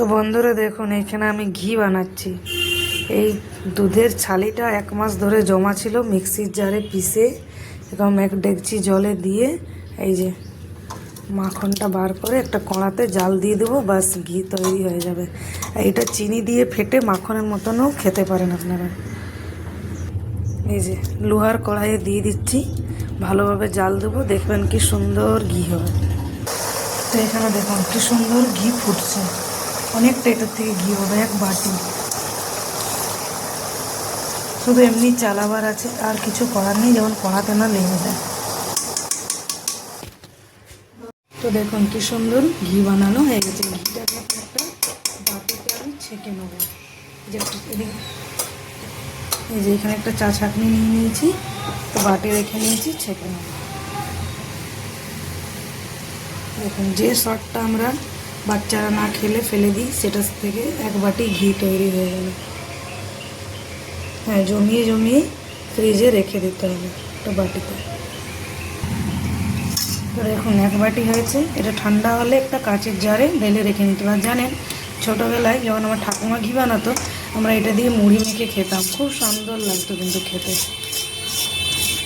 তো বন্ধুরা দেখুন, এখানে আমি ঘি বানাচ্ছি। এই দুধের ছালিটা 1 মাস ধরে জমা ছিল, মিক্সির জারে পিষে এরকম এক ডেকচি জলে দিয়ে এই যে মাখনটা বার করে একটা কড়াতে জাল দিয়ে দেবো, বাস ঘি তৈরি হয়ে যাবে। এইটা চিনি দিয়ে ফেটে মাখনের মতনও খেতে পারেন আপনারা। এই যে লোহার কড়াইয়ে দিয়ে দিচ্ছি, ভালোভাবে জাল দেবো, দেখবেন কি সুন্দর ঘি হবে। তো এখানে দেখুন কি সুন্দর ঘি ফুটছে, অনেকটা এটার থেকে ঘি হবে, 1 বাটি। শুধু এমনি চালাবার আছে, আর কিছু করার নেই, যেমন কড়াতে না লেগে যায়। তো দেখুন কি সুন্দর ঘি বানানো হয়ে গেছে। ঘিটাকে একটা বাটিতে আমি ছেঁকে নেবো। এই যে এখানে একটা চা ছাঁকনি নিয়ে নিয়েছি, তো বাটি রেখে নিয়েছি, ছেঁকে নেব। দেখুন যে শটটা আমরা বাচ্চারা না খেলে ফেলে দিই, সেটার থেকে 1 বাটি ঘি তৈরি হয়ে গেল। হ্যাঁ, জমিয়ে জমিয়ে ফ্রিজে রেখে দিতে হবে একটা বাটিতে। তো দেখুন 1 বাটি হয়েছে। এটা ঠান্ডা হলে একটা কাচের জারে ঢেলে রেখে নিতে হবে। আর জানেন, ছোটোবেলায় যখন আমার ঠাকুমা ঘি বানাতো, আমরা এটা দিয়ে মুড়ি মেখে খেতাম, খুব সুন্দর লাগতো কিন্তু খেতে।